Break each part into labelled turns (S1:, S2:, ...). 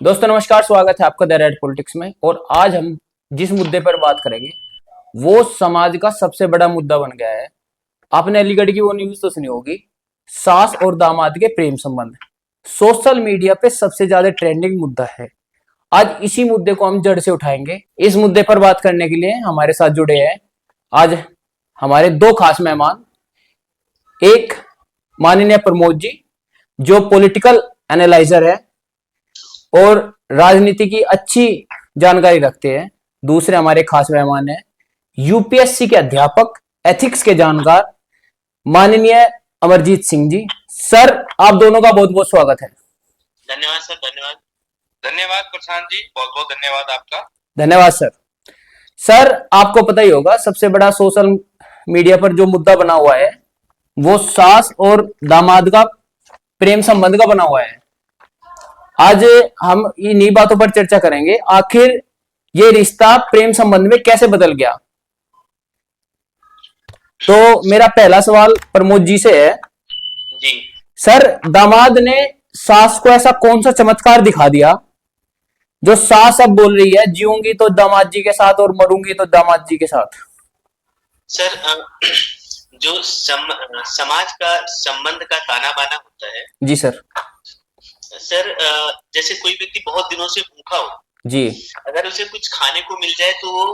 S1: दोस्तों नमस्कार, स्वागत है आपका द रेड पॉलिटिक्स में। और आज हम जिस मुद्दे पर बात करेंगे वो समाज का सबसे बड़ा मुद्दा बन गया है। आपने अलीगढ़ की वो न्यूज तो सुनी होगी, सास और दामाद के प्रेम संबंध सोशल मीडिया पे सबसे ज्यादा ट्रेंडिंग मुद्दा है। आज इसी मुद्दे को हम जड़ से उठाएंगे। इस मुद्दे पर बात करने के लिए हमारे साथ जुड़े हैं आज हमारे दो खास मेहमान। एक माननीय प्रमोद जी, जो पॉलिटिकल एनालाइजर है और राजनीति की अच्छी जानकारी रखते हैं। दूसरे हमारे खास मेहमान हैं यूपीएससी के अध्यापक, एथिक्स के जानकार, माननीय अमरजीत सिंह जी। सर, आप दोनों का बहुत बहुत स्वागत है।
S2: धन्यवाद सर, धन्यवाद। धन्यवाद प्रशांत जी, बहुत बहुत धन्यवाद आपका।
S1: धन्यवाद सर। सर, आपको पता ही होगा सबसे बड़ा सोशल मीडिया पर जो मुद्दा बना हुआ है वो सास और दामाद का प्रेम संबंध का बना हुआ है। आज हम इन्हीं बातों पर चर्चा करेंगे। आखिर ये रिश्ता प्रेम संबंध में कैसे बदल गया। तो मेरा पहला सवाल प्रमोद जी से है।
S2: जी
S1: सर, दामाद ने सास को ऐसा कौन सा चमत्कार दिखा दिया जो सास अब बोल रही है जीऊंगी तो दामाद जी के साथ और मरूंगी तो दामाद जी के साथ।
S2: सर, जो समाज का संबंध का ताना बाना होता है।
S1: जी सर।
S2: सर, जैसे कोई व्यक्ति बहुत दिनों से भूखा हो
S1: जी,
S2: अगर उसे कुछ खाने को मिल जाए तो वो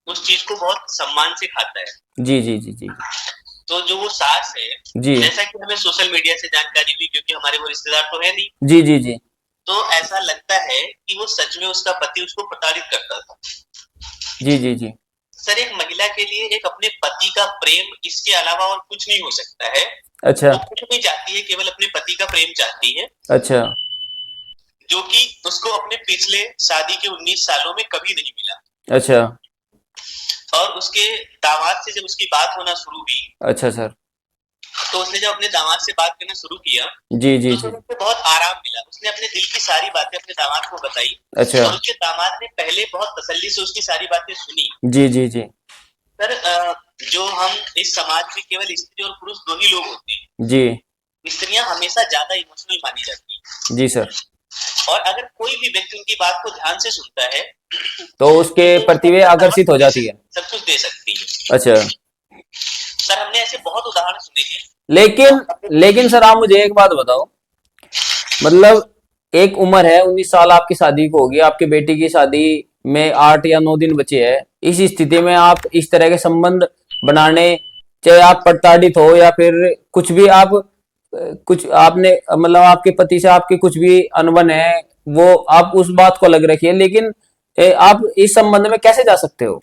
S2: उस चीज को बहुत सम्मान से खाता है।
S1: जी जी जी जी।
S2: तो जो वो सास है,
S1: जी,
S2: जैसा कि हमें सोशल मीडिया से जानकारी हुई, क्योंकि हमारे वो रिश्तेदार तो है नहीं।
S1: जी जी जी।
S2: तो ऐसा लगता है कि वो सच में उसका पति उसको प्रताड़ित करता था।
S1: जी जी जी।
S2: सर, एक महिला के लिए एक अपने पति का प्रेम इसके अलावा और कुछ नहीं हो सकता है।
S1: अच्छा
S2: वो कुछ नहीं चाहती है, केवल अपने पति का प्रेम चाहती है,
S1: अच्छा।
S2: जो कि उसको अपने पिछले शादी के 19 सालों में कभी नहीं मिला।
S1: अच्छा
S2: और उसके दामाद से जब उसकी बात होना शुरू हुई,
S1: अच्छा सर।
S2: तो उसने जब अपने दामाद से बात करना शुरू किया,
S1: जी जी
S2: तो
S1: जी।
S2: उसको बहुत आराम मिला। उसने अपने दिल की सारी बातें अपने दामाद को बताई।
S1: अच्छा।
S2: और उसके दामाद ने पहले बहुत तसल्ली से उसकी सारी बातें सुनी।
S1: जी जी जी।
S2: सर, जो हम इस समाज में केवल स्त्री और पुरुष दो ही लोग होते हैं।
S1: जी।
S2: स्त्रियां हमेशा ज्यादा इमोशनल मानी जाती हैं।
S1: जी सर।
S2: और अगर कोई भी व्यक्ति उनकी बात को ध्यान से सुनता है
S1: तो उसके प्रति वे आकर्षित हो जाती है।
S2: सब कुछ दे सकती है।
S1: अच्छा।
S2: सर, हमने ऐसे बहुत उदाहरण सुने हैं।
S1: लेकिन सर, आप मुझे एक बात बताओ। मतलब एक उम्र है, 19 साल आपकी शादी को होगी, आपके बेटी की शादी में 8 या 9 दिन बचे हैं। इस स्थिति में आप इस तरह के संबंध बनाने, चाहे आप प्रताड़ित हो या फिर कुछ भी, आप कुछ आपने मतलब आपके पति से आपकी कुछ भी अनबन है, वो आप उस बात को अलग रखिए, लेकिन आप इस संबंध में कैसे जा सकते हो।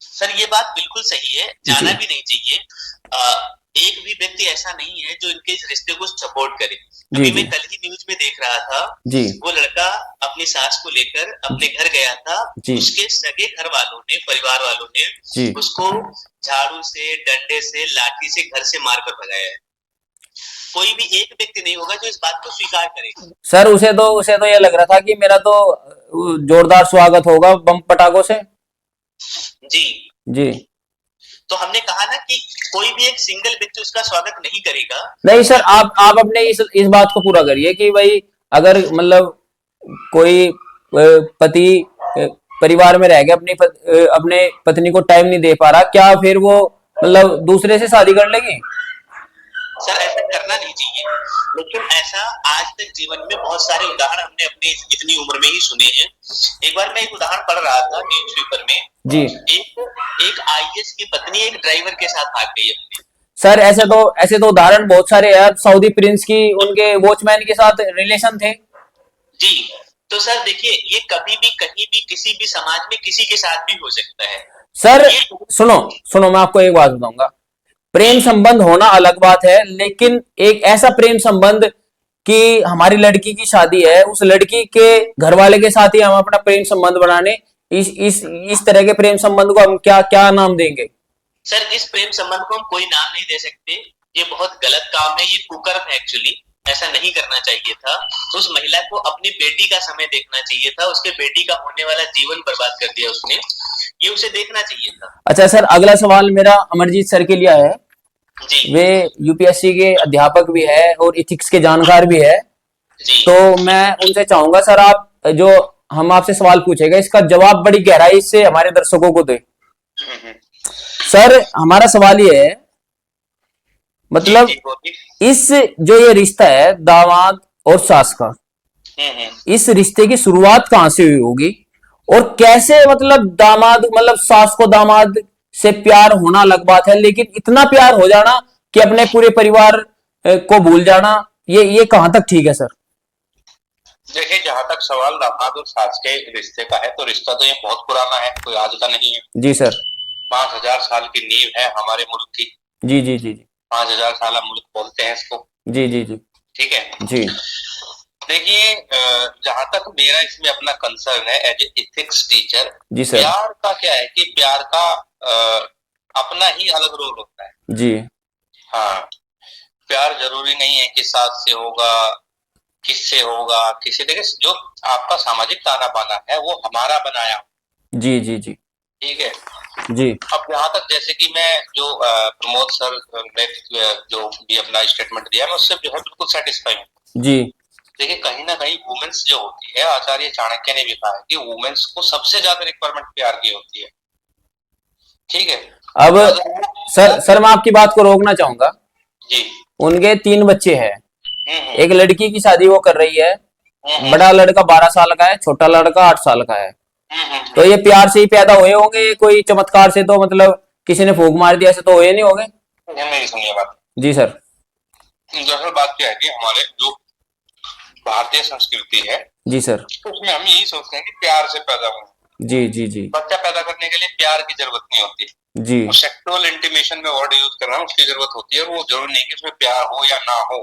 S2: सर, ये बात बिल्कुल सही है, जाना भी नहीं चाहिए। एक भी व्यक्ति ऐसा नहीं है जो इनके इस रिश्ते को सपोर्ट करे। अभी मैं कल ही न्यूज में देख रहा था,
S1: जी।
S2: वो लड़का अपनी सास को लेकर अपने घर गया था। उसके सगे घर वालों ने, परिवार वालों ने उसको झाड़ू से, डंडे से, लाठी से घर से मारकर भगाया है। कोई भी एक व्यक्ति नहीं होगा जो इस बात को स्वीकार करेगा।
S1: सर, उसे तो ये लग रहा था कि मेरा तो जोरदार स्वागत होगा बम पटाखों से।
S2: जी
S1: जी।
S2: तो हमने कहा ना कि कोई भी एक सिंगल व्यक्ति उसका स्वागत नहीं करेगा। नहीं
S1: सर, आप अपने इस बात को पूरा करिए कि भाई अगर मतलब कोई पति परिवार में रह गया, अपने पत्नी को टाइम नहीं दे पा रहा, क्या फिर वो मतलब दूसरे से शादी कर लेगी।
S2: सर, ऐसा करना नहीं चाहिए, लेकिन ऐसा आज तक जीवन में बहुत सारे उदाहरण हमने अपनी इतनी उम्र में ही सुने हैं। एक बार मैं एक उदाहरण पढ़ रहा था न्यूज़पेपर में। जी। एक आईएएस की पत्नी एक ड्राइवर के साथ भाग गई है।
S1: सर, ऐसे तो उदाहरण बहुत सारे हैं। सऊदी प्रिंस की उनके वॉचमैन के साथ रिलेशन थे।
S2: जी। तो सर देखिए, ये कभी भी कहीं भी किसी भी समाज में किसी के साथ भी हो सकता है।
S1: सर सुनो, मैं आपको एक बात बताऊंगा। प्रेम संबंध होना अलग बात है, लेकिन एक ऐसा प्रेम संबंध कि हमारी लड़की की शादी है, उस लड़की के घर वाले के साथ ही हम अपना प्रेम संबंध बनाने, इस तरह के प्रेम संबंध को हम क्या नाम देंगे।
S2: सर, इस प्रेम संबंध को हम कोई नाम नहीं दे सकते। ये बहुत गलत काम है, ये कुकर्म है एक्चुअली। ऐसा नहीं करना चाहिए था। उस महिला को अपनी बेटी का समय देखना चाहिए था। उसके बेटी का होने वाला जीवन बर्बाद कर दिया उसने, ये उसे देखना चाहिए था।
S1: अच्छा सर, अगला सवाल मेरा अमरजीत सर के लिए है।
S2: जी।
S1: वे यूपीएससी के अध्यापक भी है और इथिक्स के जानकार भी है। जी। तो मैं उनसे चाहूंगा सर, आप जो हम आपसे सवाल पूछेगा इसका जवाब बड़ी गहराई से हमारे दर्शकों को दे। सर हमारा सवाल ये है, मतलब इस जो ये रिश्ता है दामाद और सास का, इस रिश्ते की शुरुआत कहां से हुई होगी और कैसे मतलब दामाद मतलब सास को दामाद से प्यार होना अलग बात है, लेकिन इतना प्यार हो जाना कि अपने पूरे परिवार को भूल जाना, ये कहां तक ठीक है सर?
S2: देखिए, जहां तक सवाल दामाद और सास के रिश्ते का है, तो रिश्ता तो ये बहुत पुराना है, कोई आज का नहीं है।
S1: जी सर।
S2: 5000 साल की नींव है हमारे मुल्क की।
S1: जी जी जी।
S2: 5000 साल मुल्क बोलते हैं इसको।
S1: जी जी जी।
S2: ठीक है
S1: जी।
S2: देखिए, जहां तक मेरा इसमें अपना कंसर्न है एज ए इथिक्स टीचर,
S1: जी सर।
S2: प्यार का क्या है कि प्यार का अपना ही अलग रोल होता है।
S1: जी।
S2: हाँ, प्यार जरूरी नहीं है कि सास से होगा, किससे होगा, किसी देखिए जो आपका सामाजिक ताना बाना है वो हमारा बनाया।
S1: जी जी जी।
S2: ठीक है
S1: जी।
S2: अब यहाँ तक जैसे कि मैं जो प्रमोद सर ने जो भी अपना स्टेटमेंट दिया, मैं उससे जो है बिल्कुल सेटिस्फाई हूँ।
S1: जी।
S2: देखिए, कहीं ना कहीं वुमेन्स जो होती है, आचार्य चाणक्य ने भी कहा है कि वुमेन्स को सबसे ज्यादा रिक्वायरमेंट प्यार की होती है। ठीक है
S1: अब सर मैं आपकी बात को रोकना चाहूंगा
S2: जी।
S1: उनके 3 बच्चे हैं, एक लड़की की शादी वो कर रही है, बड़ा लड़का 12 साल का है, छोटा लड़का 8 साल का है, तो ये प्यार से ही पैदा हुए होंगे, कोई चमत्कार से तो मतलब किसी ने फूंक मार दिया ऐसे तो हुए नहीं होंगे?
S2: मेरी सुनिए बात।
S1: जी सर।
S2: दरअसल बात क्या है कि हमारे जो भारतीय संस्कृति है,
S1: जी सर,
S2: उसमें हम यही सोचते हैं कि प्यार से पैदा हो।
S1: जी जी जी।
S2: बच्चा पैदा करने के लिए प्यार की जरूरत नहीं होती
S1: जी।
S2: सेक्सुअल इंटीमेशन में वर्ड यूज करना उसकी जरूरत होती है, और वो जरूरी नहीं कि उसमें प्यार हो या ना हो,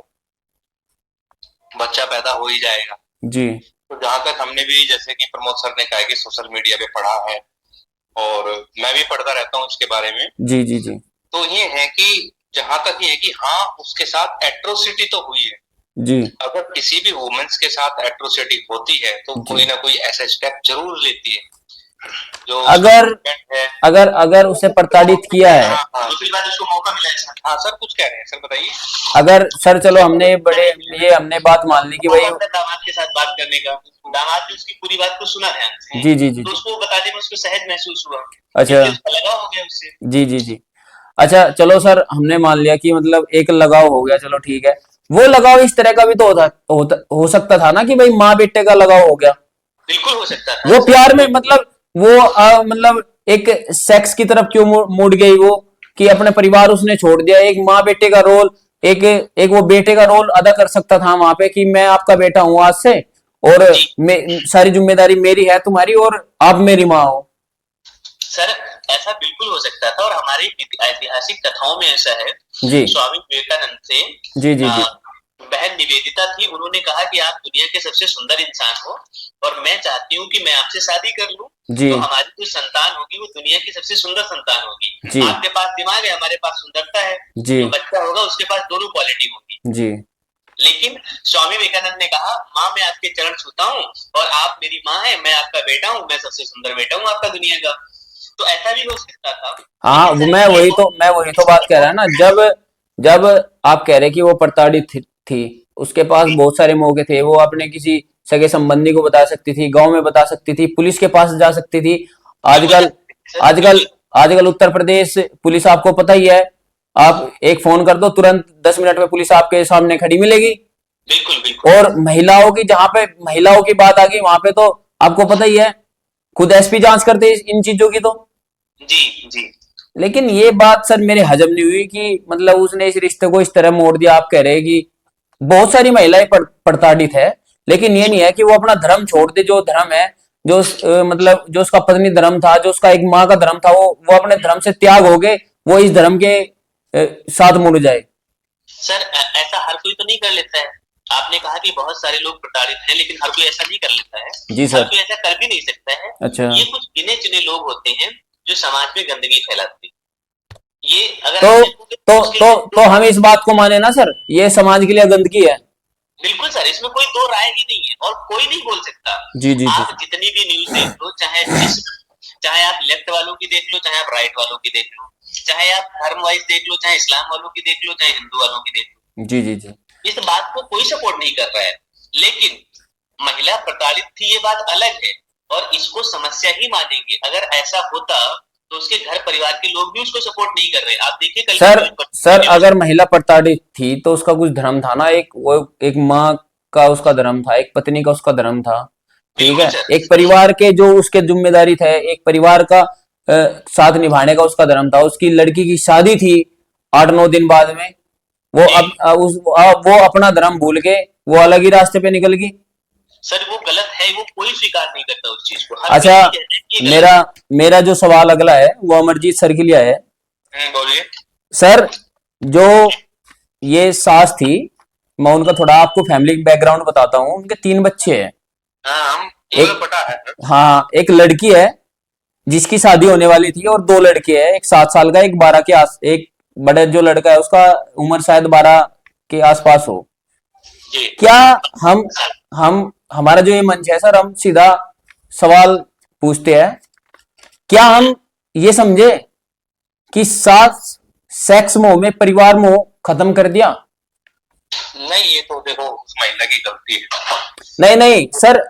S2: बच्चा पैदा हो ही जाएगा।
S1: जी।
S2: तो जहां तक हमने भी जैसे कि प्रमोद सर ने कहा कि सोशल मीडिया पे पढ़ा है, और मैं भी पढ़ता रहता हूँ उसके बारे में।
S1: जी जी जी।
S2: तो ये है कि जहां तक ये है कि हाँ, उसके साथ एट्रोसिटी तो हुई है।
S1: जी।
S2: अगर किसी भी वुमेन्स के साथ एट्रोसिटी होती है तो कोई ना कोई ऐसा स्टेप जरूर लेती है जो
S1: अगर उसे प्रताड़ित किया है।
S2: दूसरी बात उसको मौका मिला है। हाँ सर, कुछ कह रहे हैं सर, बताइए।
S1: अगर सर चलो हमने बात मान ली कि भाई
S2: दामाद के साथ बात करने का, दामाद ने उसकी पूरी बात को सुना ध्यान से।
S1: जी जी जी।
S2: तो उसको बताने में उसको सहज महसूस हुआ।
S1: अच्छा।
S2: लगाव हो गया उससे।
S1: जी जी जी। अच्छा चलो सर, हमने मान लिया कि मतलब एक लगाव हो गया, चलो ठीक है, वो लगाव इस तरह का भी तो हो सकता था ना कि भाई माँ बेटे का लगाव हो गया।
S2: बिल्कुल हो सकता था।
S1: वो प्यार में मतलब वो मतलब एक सेक्स की तरफ क्यों मुड़ गई वो, कि अपने परिवार उसने छोड़ दिया, एक माँ बेटे का रोल, एक वो बेटे का रोल अदा कर सकता था वहां पे कि मैं आपका बेटा हूं आज से, और सारी जिम्मेदारी मेरी है तुम्हारी, और आप मेरी माँ हो।
S2: सर ऐसा बिल्कुल हो सकता था, और हमारी ऐतिहासिक कथाओं में ऐसा है
S1: जी।
S2: स्वामी विवेकानंद से
S1: जी जी जी।
S2: बहन निवेदिता थी, उन्होंने कहा कि आप दुनिया के सबसे सुंदर इंसान हो और मैं चाहती हूँ कि मैं आपसे शादी कर लूं, तो हमारी जो संतान होगी वो दुनिया की सबसे सुंदर संतान होगी। आपके पास दिमाग है, हमारे पास सुंदरता है, जो बच्चा होगा उसके पास दोनों क्वालिटी होगी। जी। लेकिन स्वामी विवेकानंद ने कहा, माँ मैं आपके चरण छूता हूँ और आप मेरी माँ है, मैं आपका बेटा हूँ, मैं सबसे सुंदर बेटा हूँ आपका दुनिया का। तो ऐसा भी हो सकता था। हाँ,
S1: मैं वही तो बात कह रहा है ना, जब आप कह रहे कि वो प्रताड़ित थी, उसके पास बहुत सारे मौके थे, वो अपने किसी सगे संबंधी को बता सकती थी, गांव में बता सकती थी, पुलिस के पास जा सकती थी। आजकल आजकल आजकल उत्तर प्रदेश पुलिस आपको पता ही है, आप एक फोन कर दो तुरंत 10 मिनट में पुलिस आपके सामने खड़ी मिलेगी।
S2: बिल्कुल बिल्कुल।
S1: और महिलाओं की, जहां पे महिलाओं की बात आ गई वहां पे तो आपको पता ही है, खुद एसपी जांच करते इन चीजों की तो।
S2: जी जी।
S1: लेकिन ये बात सर मेरे हजम नहीं हुई कि मतलब उसने इस रिश्ते को इस तरह मोड़ दिया। आप कह रहे हैं कि बहुत सारी महिलाएं प्रताड़ित है, लेकिन ये नहीं है कि वो अपना धर्म छोड़ दे, जो धर्म है, जो मतलब जो उसका पत्नी धर्म था, जो उसका एक माँ का धर्म था, वो अपने धर्म से त्याग हो गए, वो इस धर्म के साथ मुड़ जाए।
S2: सर ऐसा हर कोई तो नहीं कर लेता है। आपने कहा कि बहुत सारे लोग प्रताड़ित हैं, लेकिन हर कोई ऐसा नहीं कर लेता है।
S1: जी सर।
S2: हर कोई ऐसा कर भी नहीं सकता है।
S1: अच्छा।
S2: ये कुछ गिने चुने लोग होते हैं जो समाज में गंदगी फैलाते हैं। ये अगर
S1: तो हम इस बात को माने ना सर, ये समाज के लिए गंदगी है।
S2: बिल्कुल सर, इसमें कोई दो राय ही नहीं है और कोई नहीं बोल सकता।
S1: जी जी
S2: आप
S1: जी।
S2: जितनी भी न्यूज देख लो, चाहे आप लेफ्ट वालों की देख लो, चाहे आप राइट वालों की देख लो, चाहे आप धर्म वाइज देख लो, चाहे इस्लाम वालों की देख लो, चाहे हिंदू वालों की देख लो,
S1: जी जी जी,
S2: इस बात को कोई सपोर्ट नहीं कर रहा है। लेकिन महिला प्रताड़ित थी ये बात अलग है, और इसको समस्या ही मानेंगे। अगर ऐसा होता तो उसके घर परिवार के लोग भी उसको सपोर्ट नहीं कर रहे। आप देखिए कल
S1: सर अगर महिला प्रताड़ित थी तो उसका कुछ धर्म था ना, एक वो एक माँ का उसका धर्म था, एक पत्नी का उसका धर्म था, ठीक है, एक परिवार के जो उसके जिम्मेदारी थे, एक परिवार का साथ निभाने का उसका धर्म था। उसकी लड़की की शादी थी 8-9 दिन बाद में, वो वो अपना धर्म भूल के वो अलग ही रास्ते पे निकल गई।
S2: सर वो गलत है, वो कोई स्वीकार नहीं करता उस चीज को।
S1: अच्छा, मेरा मेरा जो सवाल अगला है वो अमरजीत सर के लिए है।
S2: बोलिए
S1: सर। जो ये सास थी, मैं उनका थोड़ा आपको फैमिली बैकग्राउंड बताता हूँ। उनके 3 बच्चे हैं। हाँ, एक लड़की है जिसकी शादी होने वाली थी, और 2 लड़के हैं, एक 7 साल का, एक 12 के एक बड़े जो लड़का है उसका उम्र शायद 12 के आसपास हो। क्या हम हमारा जो ये मंच है सर, हम सीधा सवाल पूछते हैं, क्या हम ये समझे कि सास सेक्स मोह में परिवार मोह खत्म कर दिया?
S2: नहीं, ये तो देखो उस महिला की गलती है।
S1: नहीं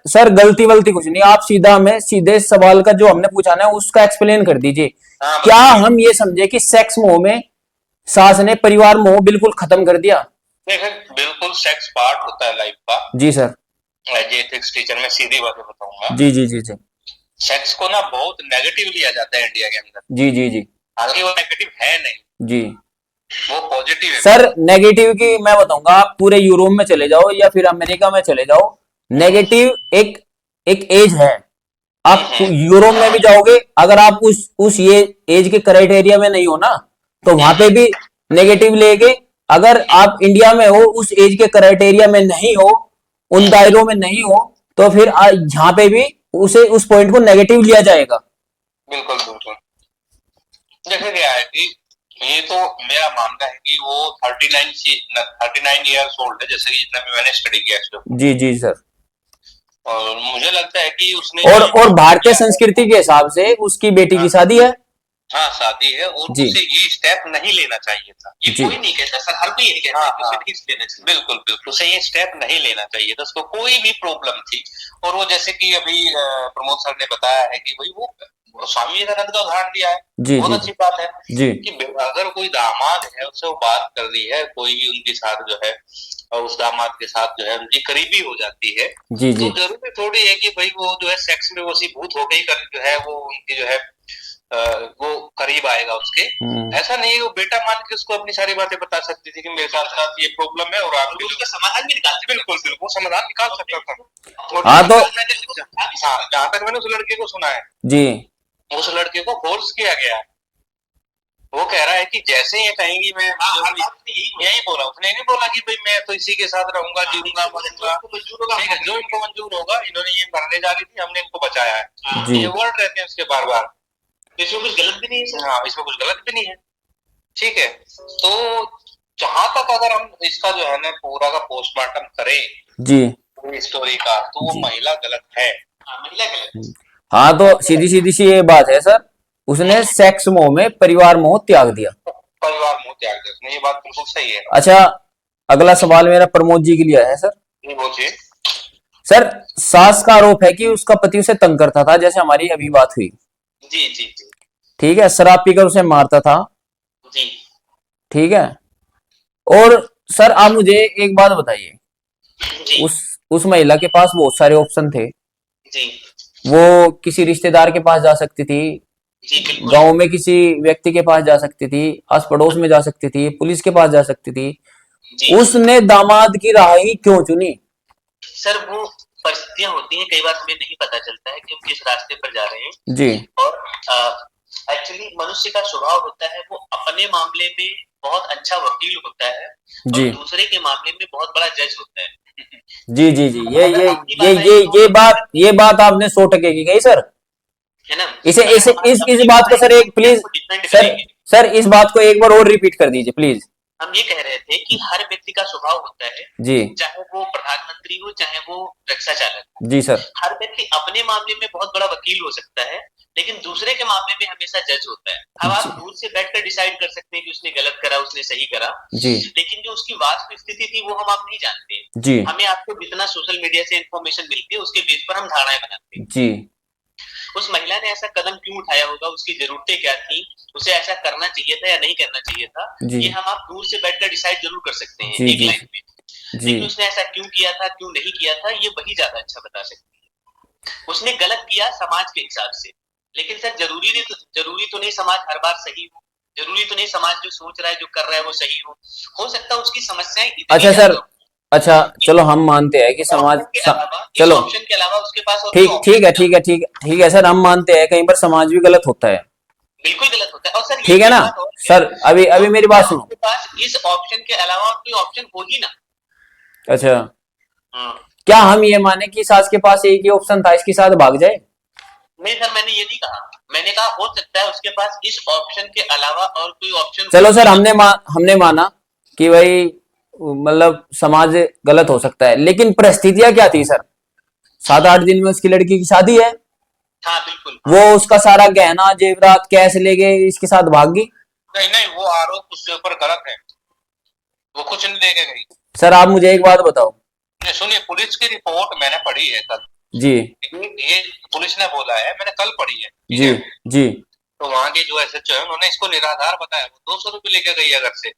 S1: सर गलती वलती कुछ नहीं, आप सीधा हमें सीधे सवाल का जो हमने पूछा ना उसका एक्सप्लेन कर दीजिए। क्या हम ये समझे कि सेक्स मोह में सास ने परिवार मोह बिल्कुल खत्म कर दिया?
S2: देखिए, बिल्कुल सेक्स पार्ट होता है लाइफ का।
S1: जी सर।
S2: एज एथिक्स टीचर में सीधी बातें बताऊंगा।
S1: जी जी जी जी।
S2: सेक्स को ना बहुत नेगेटिव लिया जाता है इंडिया के अंदर।
S1: जी जी जी।
S2: हालांकि वो नेगेटिव है नहीं
S1: जी,
S2: वो पॉजिटिव है।
S1: सर नेगेटिव की मैं बताऊंगा, आप पूरे यूरोप में चले जाओ या फिर अमेरिका में चले जाओ, नेगेटिव एक एक एज है। आप यूरोप में भी जाओगे, अगर आप उस ये एज के क्राइटेरिया में नहीं हो ना तो वहां पे भी नेगेटिव लेके, अगर आप इंडिया में हो उस एज के क्राइटेरिया में नहीं हो, उन दायरों में नहीं हो, तो फिर यहाँ पे भी उसे उस पॉइंट को नेगेटिव लिया जाएगा।
S2: बिल्कुल बिल्कुल। देखिए क्या है कि ये तो मेरा मानना है कि वो 39 ईयर्स ओल्ड है, जैसे कि जितना भी मैंने स्टडी किया इसको।
S1: जी जी सर।
S2: और मुझे लगता है कि उसने
S1: और भारतीय संस्कृति के हिसाब से उसकी बेटी की शादी है।
S2: हाँ, शादी है, और उसे ये स्टेप नहीं लेना चाहिए था। ये कोई नहीं कहता सर, हर कोई यही कहता है कि उसे नहीं लेना चाहिए। बिल्कुल बिल्कुल, उसे ये स्टेप नहीं लेना चाहिए था। उसको कोई भी प्रॉब्लम थी, और वो जैसे कि अभी प्रमोद सर ने बताया है कि भाई वो स्वामी विवेकानंद का उदाहरण दिया है। बहुत अच्छी बात है कि अगर कोई दामाद है उससे वो बात कर रही है, कोई भी उनके साथ जो है, और उस दामाद के साथ जो है उनकी करीबी हो जाती है, तो जरूरी थोड़ी है कि भाई वो जो है सेक्स में वशीभूत हो गई कर जो है वो उनकी जो है वो करीब आएगा उसके। ऐसा नहीं है, वो बेटा मान के उसको अपनी सारी बातें बता सकती थी कि मेरे साथ ये प्रॉब्लम है, और आगे उसका समाधान भी निकाल, बिल्कुल बिल्कुल समाधान निकाल सकता था। हाँ, तो जहाँ तक मैंने उस लड़के को सुना है जी, उस लड़के को फोर्स किया गया। वो कह रहा है कि जैसे ये कहेंगी मैं यही बोला, उसने नहीं बोला कि भाई मैं तो इसी के साथ रहूंगा, जीऊंगा, मरूंगा। ठीक है, जो इनको मंजूर होगा, इन्होंने ये मरने जा रही थी, हमने इनको बचाया है, ये वर्ड रहते हैं उसके बार बार। इसमें कुछ गलत भी नहीं है। हाँ, इसमें कुछ गलत भी नहीं है। ठीक है, तो जहां तक अगर हम इसका जो है ना पूरा का पोस्टमार्टम करें जी पूरी स्टोरी का, तो वो महिला गलत है। महिला गलत।
S1: हाँ, तो सीधी सीधी सी ये बात है सर, उसने सेक्स मोह में परिवार मोह त्याग दिया।
S2: परिवार मोह त्याग दिया, ये बात बिल्कुल सही है।
S1: अच्छा, अगला सवाल मेरा प्रमोद जी के लिए है सर।
S2: बोलिए
S1: सर। सास का आरोप है कि उसका पति उसे तंग करता था, जैसे हमारी अभी बात हुई।
S2: जी जी जी।
S1: ठीक है, शराब पीकर उसे मारता था
S2: जी।
S1: ठीक है, और सर आप मुझे एक बात बताइए, उस महिला के पास बहुत सारे ऑप्शन थे
S2: जी।
S1: वो किसी रिश्तेदार के पास जा सकती थी, गांव में किसी व्यक्ति के पास जा सकती थी, आस पड़ोस में जा सकती थी, पुलिस के पास जा सकती थी। उसने दामाद की राह ही क्यों चुनी?
S2: सर वो परिस्थितियां होती हैं, कई बार हमें नहीं पता चलता है कि हम किस रास्ते पर जा रहे हैं
S1: जी।
S2: और एक्चुअली मनुष्य का स्वभाव होता है वो अपने मामले में बहुत अच्छा वकील होता है और दूसरे के मामले में बहुत बड़ा जज होता है।
S1: जी जी जी, ये बात आपने 100% की कही सर, है ना। इस बात को सर एक प्लीज सर इस बात को एक बार और रिपीट कर दीजिए प्लीज।
S2: हम ये कह रहे थे कि हर व्यक्ति का स्वभाव होता है जी, चाहे वो प्रधानमंत्री हो चाहे वो रक्षा चालक।
S1: जी सर।
S2: हर व्यक्ति अपने मामले में बहुत बड़ा वकील हो सकता है लेकिन दूसरे के मामले में हमेशा जज होता है। अब आप दूर से बैठकर डिसाइड कर सकते हैं कि उसने गलत करा, उसने सही करा,
S1: जी
S2: लेकिन जो उसकी वास्तविक स्थिति थी वो हम आप नहीं जानते।
S1: जी
S2: हमें आपको जितना सोशल मीडिया से इंफॉर्मेशन मिलती है उसके बेस पर हम धारणाएं बनाते हैं।
S1: जी
S2: उस महिला ने ऐसा कदम क्यों उठाया होगा, उसकी जरूरतें क्या थी, उसे ऐसा करना चाहिए था या नहीं करना चाहिए था,
S1: जी
S2: ये हम आप दूर से बैठकर डिसाइड जरूर कर सकते हैं
S1: जी
S2: एक
S1: जी
S2: लाइन में।
S1: जी
S2: लेकिन उसने ऐसा क्यों किया था, क्यों नहीं किया था, ये वही ज्यादा अच्छा बता सकती है। उसने गलत किया समाज के हिसाब से, लेकिन सर जरूरी तो नहीं समाज हर बार सही हो, जरूरी तो नहीं समाज जो सोच रहा है, जो कर रहा है वो सही हो सकता है उसकी समस्याएं इतनी
S1: अच्छा सर,
S2: ज्यादा हो
S1: अच्छा चलो हम मानते हैं कि समाज
S2: ऑप्शन के अलावा, इस
S1: चलो
S2: ऑप्शन के अलावा उसके पास और कोई
S1: ठीक
S2: ऑप्शन
S1: ठीक है
S2: ना
S1: ठीक
S2: हो।
S1: है ठीक है ठीक है सर, हम मानते हैं कहीं पर समाज भी गलत होता है,
S2: बिल्कुल गलत होता है। और सर
S1: ठीक है
S2: एक
S1: ना
S2: बात और है,
S1: सर, अभी अभी
S2: तो
S1: मेरी
S2: क्या
S1: बात सुनो।
S2: उसके पास इस ऑप्शन के अलावा और कोई ऑप्शन हो ही ना।
S1: अच्छा,
S2: हम्म।
S1: क्या हम ये माने कि सास के पास एक ही ऑप्शन था, इसके साथ भाग जाए?
S2: नहीं सर, मैंने ये नहीं कहा। मैंने कहा हो सकता है उसके पास इस ऑप्शन के अलावा और कोई ऑप्शन
S1: चलो
S2: हो
S1: सर,
S2: ही ना।
S1: हमने माना कि भाई मतलब समाज गलत हो सकता है, लेकिन परिस्थितियां क्या थी सर? 7-8 दिन में उसकी लड़की की शादी है,
S2: हाँ बिल्कुल,
S1: वो
S2: हाँ।
S1: उसका सारा गहना जेवरात कैश ले गए, इसके साथ भाग गई।
S2: नहीं नहीं, वो आरोप उसके ऊपर गलत है, वो कुछ नहीं लेके गई।
S1: सर आप मुझे एक बात बताओ।
S2: नहीं, सुनिए, पुलिस की रिपोर्ट मैंने पढ़ी है कल।
S1: जी
S2: ये पुलिस ने बोला है, मैंने कल पढ़ी है, ठीक
S1: जी
S2: है।
S1: जी
S2: तो वहां के जो एसएचओ है उन्होंने इसको निराधार बताया, वो 200 रुपये लेके गई है घर से।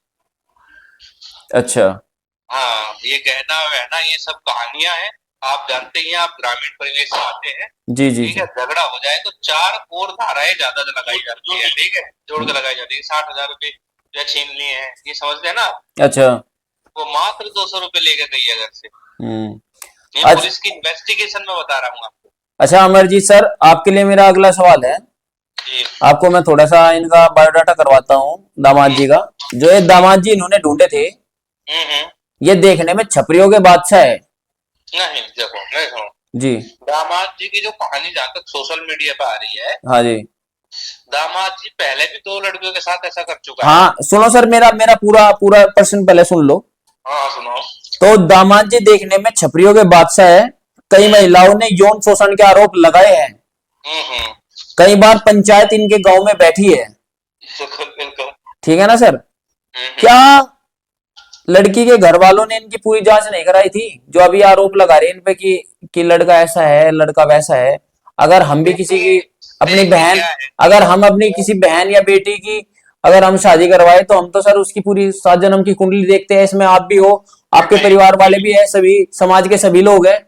S1: अच्छा
S2: हाँ, ये गहना वहना ये सब कहानियां हैं। आप जानते ही हैं, आप ग्रामीण परिवेश से आते हैं,
S1: जी जी
S2: ठीक
S1: जी
S2: है। झगड़ा हो जाए तो 4 और धाराएं ज्यादा लगाई जाती है, ठीक है, जोड़ के लगाई जाती है। 60,000 रुपये जो छीन लिए हैं, ये समझते हैं ना।
S1: अच्छा
S2: वो मात्र 200 रुपये लेके गई है घर से।
S1: हम्म
S2: ये
S1: अच्छा
S2: पुलिस की इन्वेस्टिगेशन में बता रहा हूँ आपको।
S1: अच्छा अमरजीत सर, आपके लिए मेरा अगला सवाल है।
S2: जी।
S1: आपको मैं थोड़ा सा इनका बायोडाटा करवाता हूँ, दामाद जी का। जो ये दामाद जी इन्होंने ढूंढे थे,
S2: हम्म।
S1: ये देखने में छपरियों के बादशाह है।
S2: नहीं देखो, नहीं सुनो,
S1: जी
S2: दामाद जी की जो कहानी जहाँ तक सोशल मीडिया पे आ रही है,
S1: हाँ जी
S2: दामाद जी पहले भी 2 लड़कियों के साथ ऐसा कर चुका है।
S1: हाँ, सुनो सर, मेरा मेरा पूरा पूरा प्रश्न पहले सुन लो।
S2: हाँ सुनो।
S1: तो दामाद जी देखने में छपरियों के बादशाह है। कई महिलाओं ने यौन शोषण के आरोप लगाए हैं।
S2: हम्म।
S1: कई बार पंचायत इनके गांव में बैठी है,
S2: बिल्कुल बिल्कुल।
S1: ठीक है ना सर? क्या लड़की के घर वालों ने इनकी पूरी जांच नहीं कराई थी, जो अभी आरोप लगा रहे हैं इन पे कि लड़का ऐसा है, लड़का वैसा है? अगर हम भी किसी की अपनी
S2: देखिए
S1: बहन,
S2: क्या है,
S1: अगर हम अपनी किसी बहन या बेटी की अगर हम शादी करवाए, तो हम तो सर उसकी पूरी 7 जन्म की कुंडली देखते हैं। इसमें आप भी हो, आपके परिवार वाले भी है, सभी समाज के सभी लोग हैं।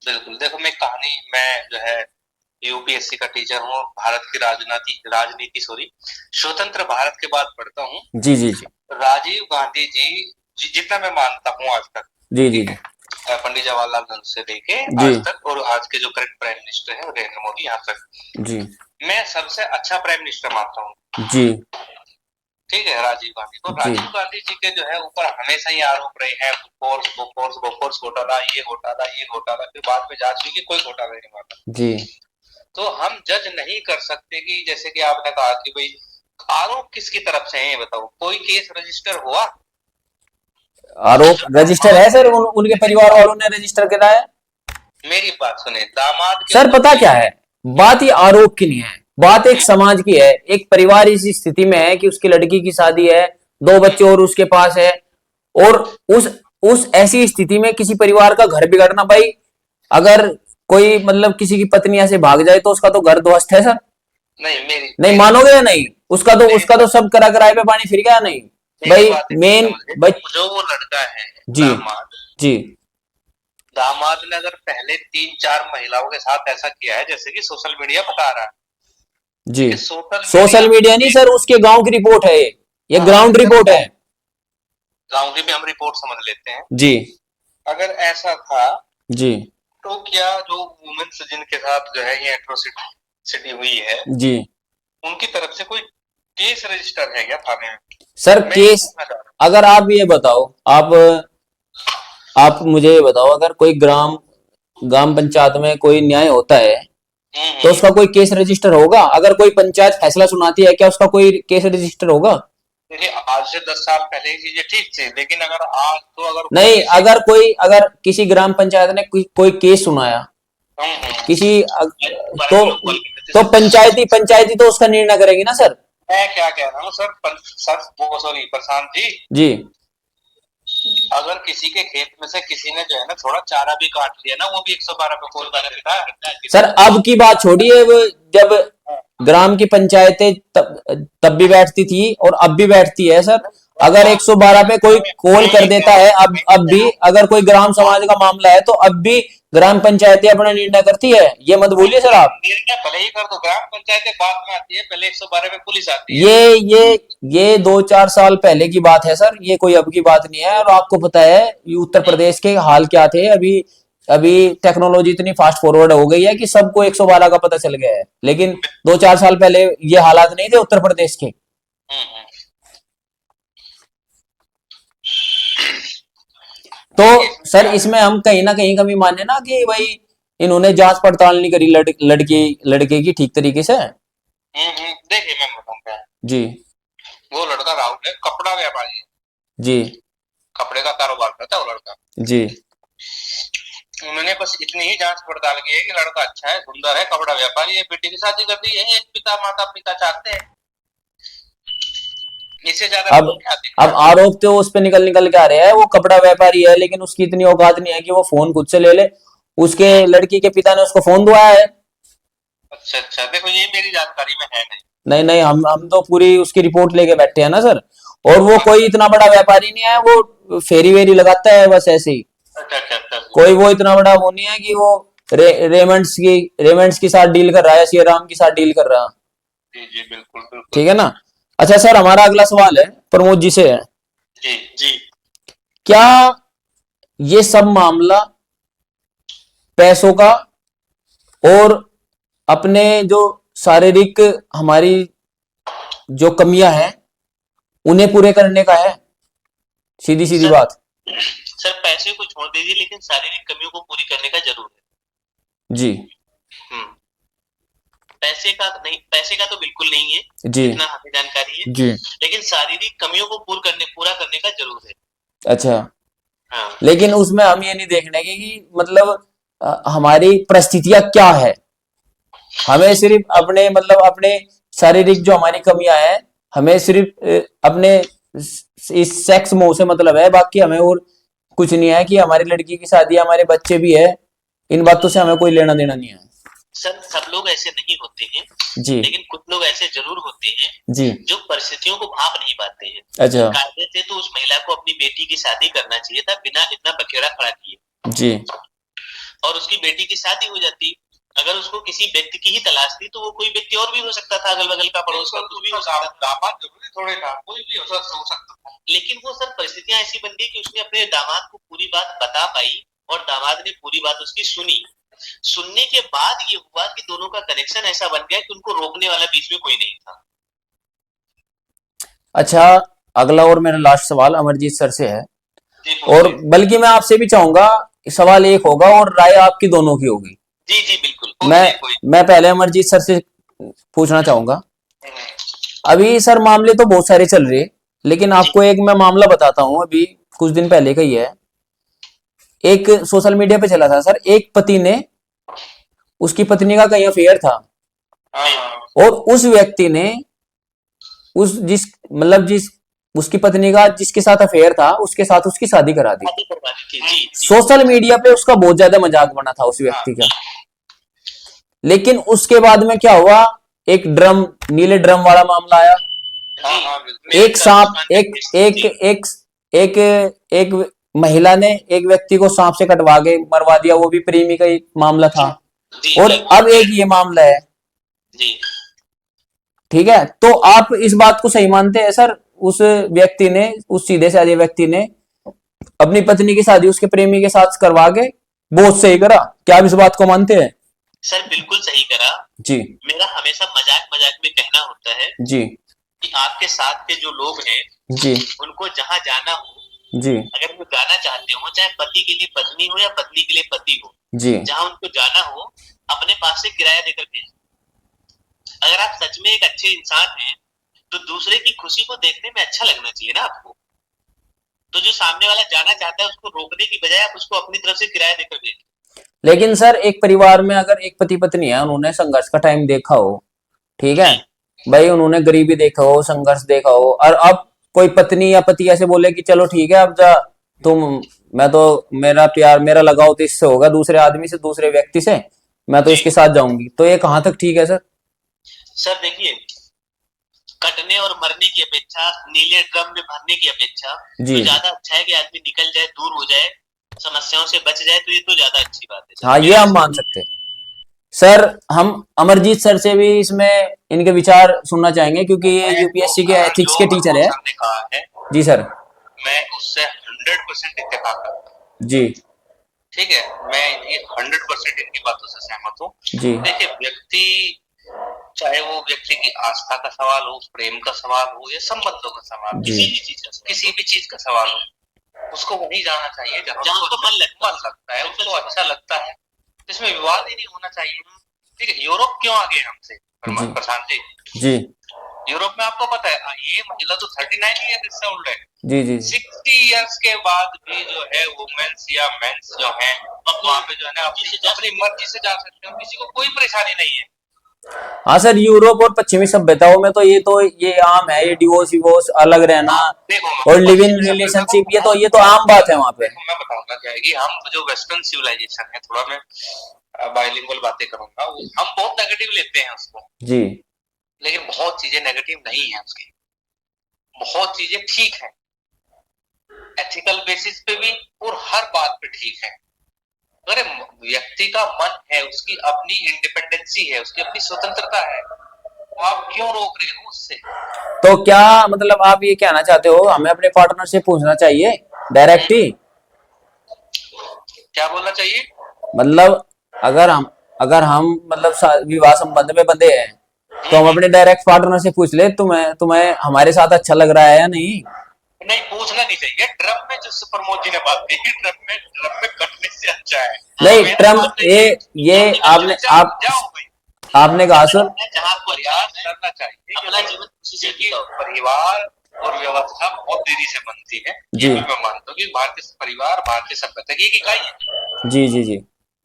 S2: बिल्कुल। देखो मैं जो है यूपीएससी का टीचर हूँ, भारत की राजनीति सॉरी स्वतंत्र भारत के बाद पढ़ता हूँ।
S1: जी जी जी
S2: राजीव गांधी जी जितना मैं मानता हूँ आज तक,
S1: जी जी
S2: ठीक है, पंडित जवाहरलाल नेहरू से लेके
S1: जी
S2: आज तक, और आज के जो करंट प्राइम मिनिस्टर है नरेंद्र मोदी, यहाँ तक
S1: जी
S2: मैं सबसे अच्छा प्राइम मिनिस्टर मानता हूँ,
S1: जी
S2: ठीक है, राजीव गांधी को।
S1: जी
S2: राजीव गांधी जी के जो है ऊपर हमेशा ही आरोप रहे हैं, बोफोर्स घोटाला, ये घोटाला, फिर बाद में जांच हुई कि कोई घोटाला नहीं माना।
S1: जी
S2: तो हम जज नहीं कर सकते कि जैसे कि आपने कहा कि भाई आरोप किसकी तरफ से है, ये बताओ, कोई केस रजिस्टर हुआ?
S1: आरोप रजिस्टर है सर, उनके परिवार वालों ने रजिस्टर कराया।
S2: मेरी बात सुने, दामाद के
S1: सर पता
S2: ऊपर
S1: क्या है, बात ये आरोप की नहीं है, बात एक समाज की है। एक परिवार इस स्थिति में है कि उसकी लड़की की शादी है, 2 बच्चे और उसके पास है, और उस ऐसी स्थिति में किसी परिवार का घर बिगड़ना, भाई अगर कोई मतलब किसी की पत्नी ऐसे भाग जाए तो उसका तो घर ध्वस्त है सर।
S2: नहीं,
S1: नहीं मानोगे या नहीं? उसका तो सब करा कराए पे पानी फिर गया नहीं भाई। मेन भाई
S2: जो वो लड़का है,
S1: जी
S2: दामाद
S1: जी
S2: दामाद ने अगर पहले 3-4 महिलाओं के साथ ऐसा किया है जैसे कि सोशल मीडिया बता रहा है,
S1: जी,
S2: सोशल
S1: सोशल मीडिया नहीं सर, उसके गांव की रिपोर्ट है ये ग्राउंड रिपोर्ट है।
S2: गांव की भी हम रिपोर्ट समझ लेते हैं
S1: जी
S2: अगर ऐसा था,
S1: जी
S2: तो क्या जो वुमेन्स जिनके साथ जो है ये एट्रोसिटी हुई है,
S1: जी
S2: उनकी तरफ से कोई केस रजिस्टर है क्या थाने में?
S1: सर केस, अगर आप ये बताओ, आप मुझे ये बताओ, अगर कोई ग्राम पंचायत में कोई न्याय होता है तो उसका कोई केस रजिस्टर होगा? अगर कोई पंचायत फैसला सुनाती है, क्या उसका कोई केस रजिस्टर होगा?
S2: देखिए, आज से 10 साल पहले ही चीजें ठीक थी, लेकिन अगर आज तो
S1: नहीं, अगर किसी ग्राम पंचायत ने कोई केस सुनाया, किसी
S2: दोबारा
S1: तो
S2: भी लोग कॉल करते थे
S1: तो
S2: सर।
S1: पंचायती तो उसका निर्णय करेगी ना सर।
S3: मैं क्या कह रहा हूँ सर, सर वो सॉरी प्रशांत जी,
S1: जी
S3: अगर किसी के खेत में से किसी ने जो है ना थोड़ा चारा भी काट लिया ना, वो भी 112 पे कॉल कर देता है।
S1: सर, अब की बात छोड़िए, वो जब ग्राम की पंचायतें तब भी बैठती थी और अब भी बैठती है सर। अगर 112 पे कोई कॉल कर देता है, अब भी अगर कोई ग्राम समाज का मामला है तो अब भी ग्राम पंचायतें अपना निर्णय करती है, ये मत भूलिए सर आप।
S3: निर्णय भले ही कर दो, ग्राम पंचायतें बाद में आती है, पहले 112 पे पुलिस आती है।
S1: ये 2-4 साल पहले की बात है सर, ये कोई अब की बात नहीं है। और आपको पता है ये उत्तर प्रदेश के हाल क्या थे। अभी अभी टेक्नोलॉजी इतनी फास्ट फॉरवर्ड हो गई है कि सबको 112 का पता चल गया है, लेकिन 2-4 साल पहले ये हालात नहीं थे उत्तर प्रदेश के। तो सर इसमें हम कहीं ना कहीं कमी माने ना कि भाई इन्होंने जांच पड़ताल नहीं करी लड़के की ठीक तरीके से।
S3: देखिए मैं बताऊंगा
S1: जी
S3: वो लड़का राहुल है, कपड़ा व्यापारी है
S1: जी,
S3: कपड़े का कारोबार करता है वो लड़का।
S1: जी
S3: उन्होंने बस इतनी ही जांच पड़ताल की है कि लड़का अच्छा है, सुंदर है, कपड़ा व्यापारी है, बेटी की शादी कर दी है, एक पिता माता पिता चाहते हैं, इससे ज्यादा
S1: अब आरोप तो उस पे निकल निकल के आ रहे हैं, वो कपड़ा व्यापारी है लेकिन उसकी इतनी औकात नहीं है कि वो फोन खुद से ले ले। उसके लड़की के पिता ने उसको फोन दुआया है।
S3: अच्छा, देखो ये मेरी जानकारी में है नहीं।
S1: नहीं नहीं, हम तो पूरी उसकी रिपोर्ट लेके बैठे हैं ना सर। और वो कोई इतना बड़ा व्यापारी नहीं है, वो फेरी वेरी लगाता है बस ऐसे ही।
S3: अच्छा।
S1: कोई वो इतना बड़ा वो नहीं है कि वो रेमंड्स की साथ डील कर रहा है, सिया राम की साथ डील कर रहा है।
S3: जी बिल्कुल।
S1: ठीक है ना। अच्छा सर, हमारा अगला सवाल है प्रमोद जी से है।
S3: जी
S1: क्या ये सब मामला पैसों का और अपने जो शारीरिक हमारी जो कमियां हैं उन्हें पूरे करने का है? सीधी बात।
S2: सर पैसे को छोड़ दीजिए, लेकिन शारीरिक कमियों को पूरी करने का जरूर है
S1: जी।
S2: पैसे का तो बिल्कुल नहीं है
S1: जी,
S2: इतना हमें जानकारी है
S1: जी।
S2: लेकिन शारीरिक कमियों को पूरा करने का जरूर है।
S1: अच्छा।
S2: हाँ।
S1: लेकिन उसमें हम ये नहीं देखने की कि मतलब हमारी परिस्थितियां क्या है। हमें सिर्फ अपने शारीरिक जो हमारी कमियां हैं, हमें सिर्फ अपने इस सेक्स मोह से मतलब है, बाकी हमें और कुछ नहीं है। कि हमारी लड़की की शादी, हमारे बच्चे भी है, इन बातों से हमें कोई लेना देना नहीं है।
S2: सर सब लोग ऐसे नहीं होते हैं
S1: जी,
S2: लेकिन कुछ लोग ऐसे जरूर होते हैं
S1: जी,
S2: जो परिस्थितियों को भाप नहीं पाते हैं।
S1: अच्छा,
S2: कायदे से तो उस महिला को अपनी बेटी की शादी करना चाहिए था बिना इतना बखेड़ा खड़ा किए,
S1: जी,
S2: और उसकी बेटी की शादी हो जाती। अगर उसको किसी व्यक्ति की ही तलाश थी तो वो कोई व्यक्ति और भी हो सकता था, अगल बगल का पड़ोस का कुछ भी हो सकता था,
S3: दामाद जरूरी थोड़े था, कोई भी हो सकता था।
S2: लेकिन वो सर परिस्थितियां ऐसी बन गई कि उसने अपने दामाद को पूरी बात बता पाई और दामाद ने पूरी बात उसकी सुनी। सुनने के बाद ये हुआ कि दोनों का कनेक्शन ऐसा बन गया कि उनको रोकने वाला बीच में कोई नहीं था।
S1: अच्छा, अगला और मेरा लास्ट सवाल अमरजीत सर से है। और बल्कि मैं आपसे भी चाहूंगा, सवाल एक होगा और राय आपकी दोनों की होगी।
S2: जी बिल्कुल।
S1: मैं पहले अमरजीत सर से पूछना चाहूंगा। अभी सर मामले तो बहुत सारे चल रहे, लेकिन आपको एक मैं मामला बताता हूं, अभी कुछ दिन पहले का ही है। एक सोशल मीडिया पे चला था सर, एक पति ने, उसकी पत्नी का कहीं अफेयर था और उस व्यक्ति ने जिस उसकी पत्नी का जिसके साथ अफेयर था उसके साथ उसकी शादी करा दी। सोशल मीडिया पे उसका बहुत ज्यादा मजाक बना था उस व्यक्ति का। लेकिन उसके बाद में क्या हुआ, एक नीले ड्रम वाला मामला आया। एक सांप एक महिला ने एक व्यक्ति को सांप से कटवा के मरवा दिया, वो भी प्रेमी का ही मामला था। और अब एक ये मामला है। ठीक है, तो आप इस बात को सही मानते हैं सर? उस सीधे साधे व्यक्ति ने अपनी पत्नी की शादी उसके प्रेमी के साथ करवा के बहुत सही करा, क्या आप इस बात को मानते हैं?
S2: सर बिल्कुल सही करा
S1: जी।
S2: मेरा हमेशा मजाक में कहना होता है
S1: जी
S2: कि आपके साथ के जो लोग हैं
S1: जी,
S2: उनको जहां जाना हो
S1: जी,
S2: अगर वो जाना चाहते हो, चाहे पति के लिए पत्नी हो या पत्नी के लिए पति हो,
S1: जी,
S2: जहां उनको जाना हो अपने पास से किराया देकर भेजें। अगर आप सच में एक अच्छे इंसान हैं तो दूसरे की खुशी को देखने में अच्छा लगना चाहिए ना आपको। तो जो सामने वाला जाना चाहता है उसको रोकने की बजाय आप उसको अपनी तरफ से किराया देकर भेजें।
S1: लेकिन सर एक परिवार में अगर एक पति पत्नी है, उन्होंने संघर्ष का टाइम देखा हो, ठीक है भाई, उन्होंने गरीबी देखा हो, संघर्ष देखा हो, और अब कोई पत्नी या पति ऐसे बोले कि चलो ठीक है अब जा तुम, मैं तो मेरा प्यार मेरा लगाव तो इससे होगा, दूसरे आदमी से, दूसरे व्यक्ति से, मैं तो इसके साथ जाऊंगी, तो ये कहाँ तक ठीक है सर?
S2: सर देखिए, कटने और मरने की अपेक्षा, नीले ड्रम में भरने की अपेक्षा
S1: जी
S2: तो ज्यादा अच्छा है कि आदमी निकल जाए, दूर हो जाए, समस्याओं से बच जाए, तो ये तो ज्यादा अच्छी बात है।
S1: हाँ, ये हम मान सकते हैं। सर हम अमरजीत सर से भी इसमें इनके विचार सुनना चाहेंगे, क्योंकि ये यूपीएससी के एथिक्स के टीचर है।
S2: ने कहा है,
S1: जी सर।
S2: मैं उससे 100% इत्तेफाक करता हूँ।
S1: जी
S2: ठीक है, मैं 100% इनकी बातों से सहमत हूँ।
S1: जी।
S2: देखिए, व्यक्ति, चाहे वो व्यक्ति की आस्था का सवाल हो, प्रेम का सवाल हो, या संबंधों का सवाल, किसी भी चीज का सवाल हो, उसको वही जाना चाहिए जहाँ उसको मन लगता है, उसको अच्छा लगता है, इसमें विवाद ही नहीं होना चाहिए। ठीक है, यूरोप क्यों आगे हमसे प्रशांत जी? यूरोप में आपको पता है, ये महिला तो 39 ईयर इससे ओल्ड है। जी 60 इयर्स के बाद भी जो है वुमेन्स या मेंस जो है वहाँ पे जो है ना अपनी मर्जी से जा सकते हैं, किसी को कोई परेशानी नहीं है।
S1: हाँ सर, यूरोप और पश्चिमी सभ्यताओं में तो ये आम है, ये डिवोर्स विवोर्स अलग रहना और लिव इन रिलेशनशिप, ये तो आम बात है वहाँ पे।
S2: मैं बताऊंगा क्या है कि हम जो वेस्टर्न सिविलाइजेशन है, थोड़ा मैं बाइलिंगुअल बातें करूंगा, हम बहुत नेगेटिव लेते हैं उसको
S1: जी,
S2: लेकिन बहुत चीजें नेगेटिव नहीं है उसकी, बहुत चीजें ठीक है, एथिकल बेसिस पे भी और हर बात पे ठीक है। अगर व्यक्ति का मन है, उसकी अपनी इंडिपेंडेंसी है, उसकी अपनी स्वतंत्रता है, तो आप क्यों रोक रहे हो उससे?
S1: तो क्या मतलब आप ये कहना चाहते हो हमें अपने पार्टनर से पूछना चाहिए डायरेक्ट ही?
S2: क्या बोलना चाहिए?
S1: मतलब अगर हम मतलब विवाह संबंध में बंधे हैं, तो हम अपने डायरेक्ट पार्टनर से पूछ ले तुम्हें हमारे साथ अच्छा लग रहा है या नहीं?
S2: नहीं, पूछना नहीं चाहिए। ड्रम में जो प्रमोद जी ने बात की, ड्रम में कटने से अच्छा है।
S1: नहीं, ट्रम्प ये आपने कहा सर,
S2: जहाँ प्रयास करना चाहिए, अपना जीवन खुशी से परिवार और व्यवस्था बहुत देरी से बनती है जी। मैं मानता हूँ कि भारतीय परिवार, भारतीय सभ्यता की एक इकाई है।
S1: जी जी जी,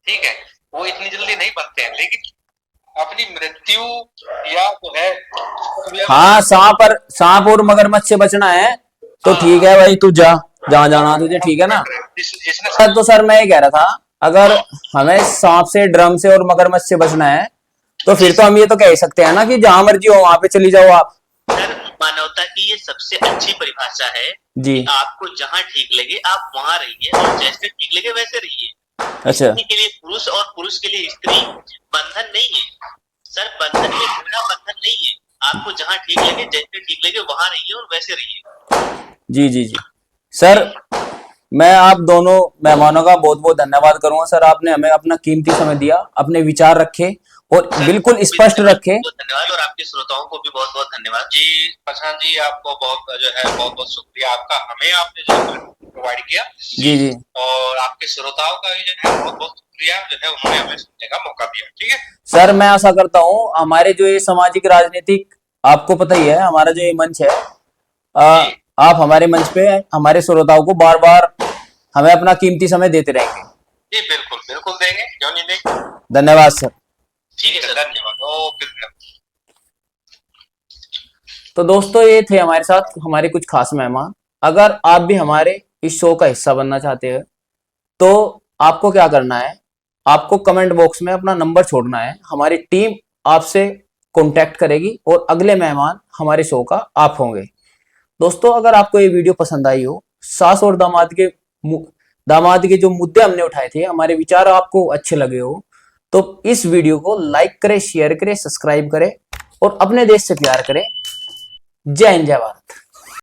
S1: ठीक
S2: है, वो इतनी जल्दी नहीं बनते हैं, लेकिन अपनी मृत्यु या जो है,
S1: हाँ, सांप और मगरमच्छ से बचना है तो ठीक है भाई, तू जहाँ जाना तुझे, ठीक है ना? तो सर मैं ये कह रहा था, अगर हमें सांप से, ड्रम से और मगरमच्छ से बचना है, तो फिर तो हम ये तो कह सकते हैं ना कि जहां मर्जी हो वहां पे चली जाओ आप।
S2: सर, मानवता की ये सबसे अच्छी परिभाषा है जी, आपको जहां ठीक लगे आप वहां रहिए, और जैसे ठीक लगे वैसे रहिए।
S1: अच्छा,
S2: के लिए पुरुष और पुरुष के लिए स्त्री बंधन नहीं है सर, बंधन में बिना बंधन नहीं है। आपको जहां ठीक लगे, जैसे ठीक लगे वहां रहिए और वैसे रहिए।
S1: जी जी जी सर, मैं आप दोनों मेहमानों का बहुत बहुत धन्यवाद करूंगा सर, आपने हमें अपना कीमती समय दिया, अपने विचार रखे और बिल्कुल स्पष्ट रखे।
S2: धन्यवाद, और आपके श्रोताओं को भी बहुत बहुत धन्यवाद जी। प्रशांत जी, आपको बहुत बहुत शुक्रिया आपका, हमें आपने जो प्रोवाइड किया
S1: जी जी,
S2: और आपके श्रोताओं का भी जो है बहुत बहुत शुक्रिया, जो है उन्होंने हमें सुनने का मौका दिया। ठीक है
S1: सर, मैं आशा करता हूँ हमारे जो ये सामाजिक राजनीतिक, आपको पता ही है हमारा जो ये मंच है, आप हमारे मंच पे हमारे श्रोताओं को बार बार हमें अपना कीमती समय देते रहेंगे।
S2: जी बिल्कुल बिल्कुल देंगे, क्यों नहीं देंगे।
S1: धन्यवाद सर।
S2: ठीक है सर, धन्यवाद। ओके।
S1: तो दोस्तों, ये थे हमारे साथ हमारे कुछ खास मेहमान। अगर आप भी हमारे इस शो का हिस्सा बनना चाहते हैं, तो आपको क्या करना है, आपको कमेंट बॉक्स में अपना नंबर छोड़ना है, हमारी टीम आपसे कांटेक्ट करेगी और अगले मेहमान हमारे शो का आप होंगे। दोस्तों, अगर आपको ये वीडियो पसंद आई हो, सास और दामाद के जो मुद्दे हमने उठाए थे, हमारे विचार आपको अच्छे लगे हो, तो इस वीडियो को लाइक करें, शेयर करें, सब्सक्राइब करें और अपने देश से प्यार करें। जय हिंद, जय भारत।